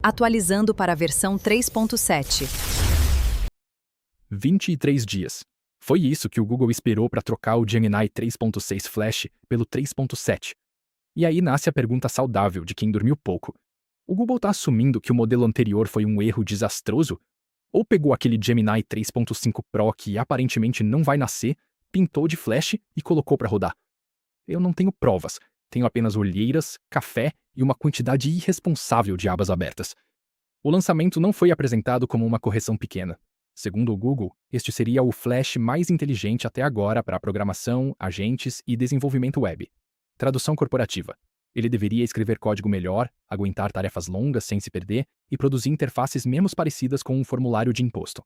Atualizando para a versão 3.7. 23 dias. Foi isso que o Google esperou para trocar o Gemini 3.6 Flash pelo 3.7. E aí nasce a pergunta saudável de quem dormiu pouco. O Google está assumindo que o modelo anterior foi um erro desastroso? Ou pegou aquele Gemini 3.5 Pro que aparentemente não vai nascer, pintou de Flash e colocou para rodar? Eu não tenho provas, tenho apenas olheiras, café e uma quantidade irresponsável de abas abertas. O lançamento não foi apresentado como uma correção pequena. Segundo o Google, este seria o Flash mais inteligente até agora para programação, agentes e desenvolvimento web. Tradução corporativa. Ele deveria escrever código melhor, aguentar tarefas longas sem se perder e produzir interfaces menos parecidas com um formulário de imposto.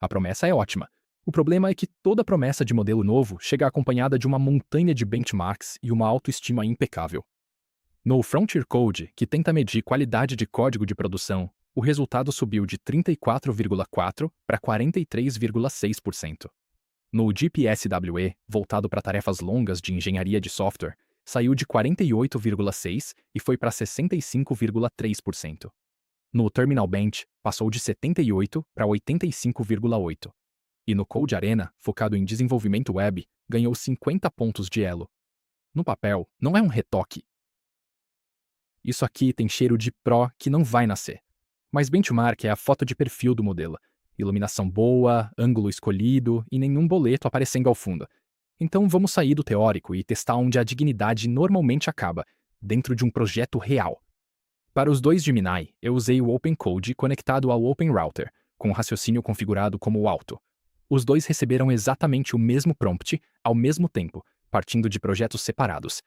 A promessa é ótima. O problema é que toda promessa de modelo novo chega acompanhada de uma montanha de benchmarks e uma autoestima impecável. No Frontier Code, que tenta medir qualidade de código de produção, o resultado subiu de 34,4% para 43,6%. No GPSWE, voltado para tarefas longas de engenharia de software, saiu de 48,6% e foi para 65,3%. No Terminal Bench, passou de 78% para 85,8%. E no Code Arena, focado em desenvolvimento web, ganhou 50 pontos de elo. No papel, não é um retoque. Isso aqui tem cheiro de Pro que não vai nascer. Mas benchmark é a foto de perfil do modelo. Iluminação boa, ângulo escolhido e nenhum boleto aparecendo ao fundo. Então vamos sair do teórico e testar onde a dignidade normalmente acaba, dentro de um projeto real. Para os dois Gemini, eu usei o OpenCode conectado ao OpenRouter, com o raciocínio configurado como alto. Os dois receberam exatamente o mesmo prompt, ao mesmo tempo, partindo de projetos separados.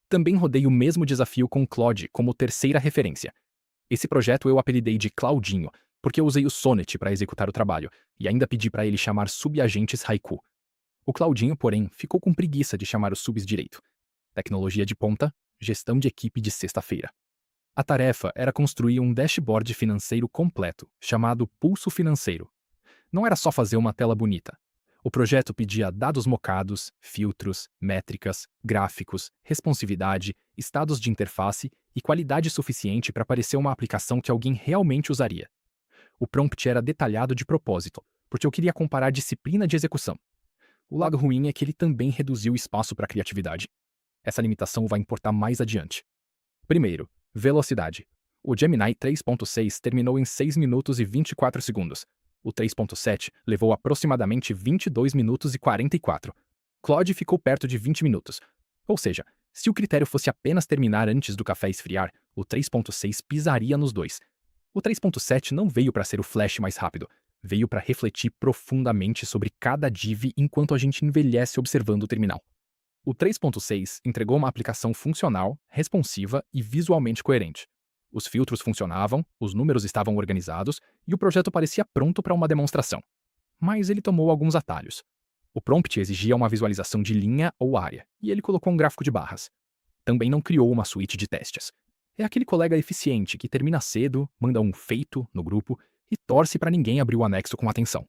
Também rodei o mesmo desafio com Claude como terceira referência. Esse projeto eu apelidei de Claudinho, porque eu usei o Sonnet para executar o trabalho, e ainda pedi para ele chamar subagentes Haiku. O Claudinho, porém, ficou com preguiça de chamar os subs direito. Tecnologia de ponta, gestão de equipe de sexta-feira. A tarefa era construir um dashboard financeiro completo, chamado Pulso Financeiro. Não era só fazer uma tela bonita. O projeto pedia dados mocados, filtros, métricas, gráficos, responsividade, estados de interface e qualidade suficiente para parecer uma aplicação que alguém realmente usaria. O prompt era detalhado de propósito, porque eu queria comparar disciplina de execução. O lado ruim é que ele também reduziu o espaço para a criatividade. Essa limitação vai importar mais adiante. Primeiro, velocidade. O Gemini 3.6 terminou em 6 minutos e 24 segundos. O 3.7 levou aproximadamente 22 minutos e 44. Claude ficou perto de 20 minutos. Ou seja, se o critério fosse apenas terminar antes do café esfriar, o 3.6 pisaria nos dois. O 3.7 não veio para ser o flash mais rápido, veio para refletir profundamente sobre cada div enquanto a gente envelhece observando o terminal. O 3.6 entregou uma aplicação funcional, responsiva e visualmente coerente. Os filtros funcionavam, os números estavam organizados e o projeto parecia pronto para uma demonstração. Mas ele tomou alguns atalhos. O prompt exigia uma visualização de linha ou área, e ele colocou um gráfico de barras. Também não criou uma suíte de testes. É aquele colega eficiente que termina cedo, manda um feito no grupo e torce para ninguém abrir o anexo com atenção.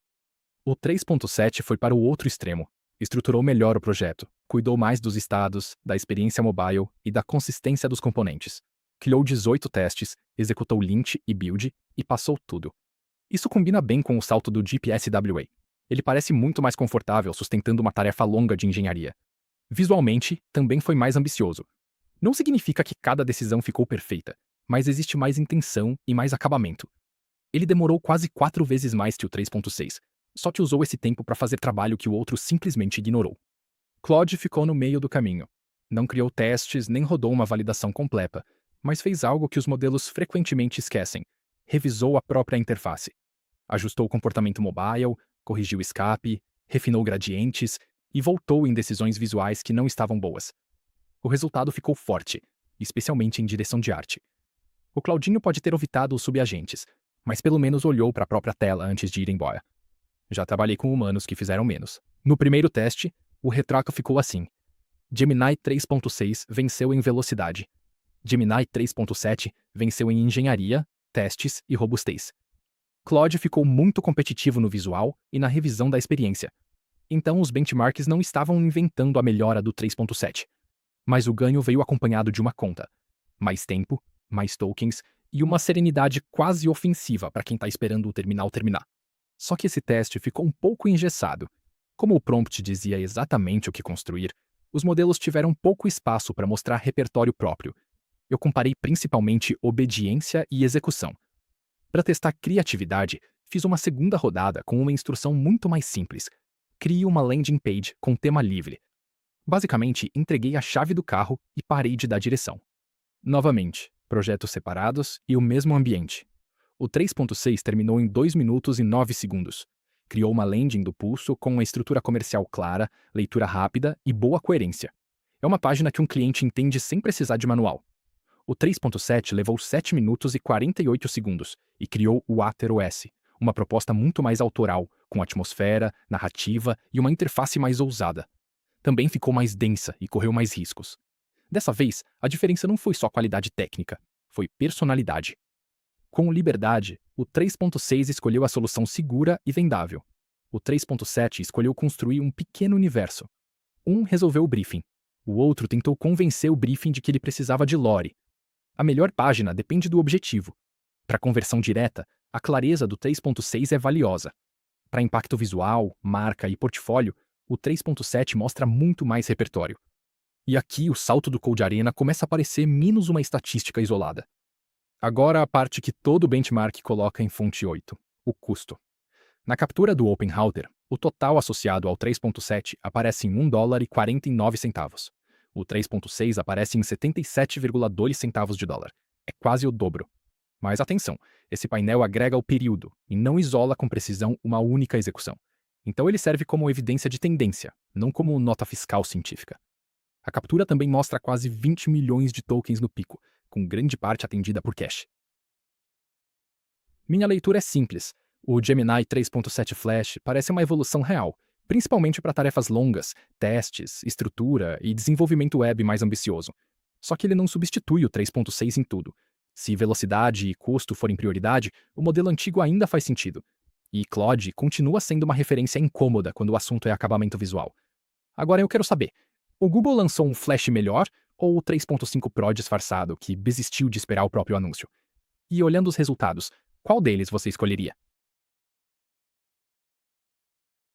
O 3.7 foi para o outro extremo. Estruturou melhor o projeto, cuidou mais dos estados, da experiência mobile e da consistência dos componentes. Criou 18 testes, executou lint e build e passou tudo. Isso combina bem com o salto do GPSWA. Ele parece muito mais confortável sustentando uma tarefa longa de engenharia. Visualmente, também foi mais ambicioso. Não significa que cada decisão ficou perfeita, mas existe mais intenção e mais acabamento. Ele demorou quase 4 vezes mais que o 3.6, só que usou esse tempo para fazer trabalho que o outro simplesmente ignorou. Claude ficou no meio do caminho. Não criou testes nem rodou uma validação completa, mas fez algo que os modelos frequentemente esquecem. Revisou a própria interface. Ajustou o comportamento mobile, corrigiu escape, refinou gradientes e voltou em decisões visuais que não estavam boas. O resultado ficou forte, especialmente em direção de arte. O Claudinho pode ter evitado os subagentes, mas pelo menos olhou para a própria tela antes de ir embora. Já trabalhei com humanos que fizeram menos. No primeiro teste, o retrato ficou assim. Gemini 3.6 venceu em velocidade. Gemini 3.7 venceu em engenharia, testes e robustez. Claude ficou muito competitivo no visual e na revisão da experiência. Então os benchmarks não estavam inventando a melhora do 3.7. Mas o ganho veio acompanhado de uma conta. Mais tempo, mais tokens e uma serenidade quase ofensiva para quem está esperando o terminal terminar. Só que esse teste ficou um pouco engessado. Como o prompt dizia exatamente o que construir, os modelos tiveram pouco espaço para mostrar repertório próprio. Eu comparei principalmente obediência e execução. Para testar criatividade, fiz uma segunda rodada com uma instrução muito mais simples. Crie uma landing page com tema livre. Basicamente, entreguei a chave do carro e parei de dar direção. Novamente, projetos separados e o mesmo ambiente. O 3.6 terminou em 2 minutos e 9 segundos. Criou uma landing do pulso com uma estrutura comercial clara, leitura rápida e boa coerência. É uma página que um cliente entende sem precisar de manual. O 3.7 levou 7 minutos e 48 segundos e criou o AtherOS, uma proposta muito mais autoral, com atmosfera, narrativa e uma interface mais ousada. Também ficou mais densa e correu mais riscos. Dessa vez, a diferença não foi só qualidade técnica, foi personalidade. Com liberdade, o 3.6 escolheu a solução segura e vendável. O 3.7 escolheu construir um pequeno universo. Um resolveu o briefing. O outro tentou convencer o briefing de que ele precisava de lore. A melhor página depende do objetivo. Para conversão direta, a clareza do 3.6 é valiosa. Para impacto visual, marca e portfólio, o 3.7 mostra muito mais repertório. E aqui o salto do Code Arena começa a parecer menos uma estatística isolada. Agora a parte que todo benchmark coloca em fonte 8, o custo. Na captura do OpenRouter, o total associado ao 3.7 aparece em $1,49. O 3.6 aparece em 77,2 centavos de dólar. É quase o dobro. Mas atenção, esse painel agrega o período e não isola com precisão uma única execução. Então ele serve como evidência de tendência, não como nota fiscal científica. A captura também mostra quase 20 milhões de tokens no pico, com grande parte atendida por cache. Minha leitura é simples. O Gemini 3.7 Flash parece uma evolução real, principalmente para tarefas longas, testes, estrutura e desenvolvimento web mais ambicioso. Só que ele não substitui o 3.6 em tudo. Se velocidade e custo forem prioridade, o modelo antigo ainda faz sentido. E Claude continua sendo uma referência incômoda quando o assunto é acabamento visual. Agora eu quero saber, o Google lançou um Flash melhor ou o 3.5 Pro disfarçado que desistiu de esperar o próprio anúncio? E olhando os resultados, qual deles você escolheria?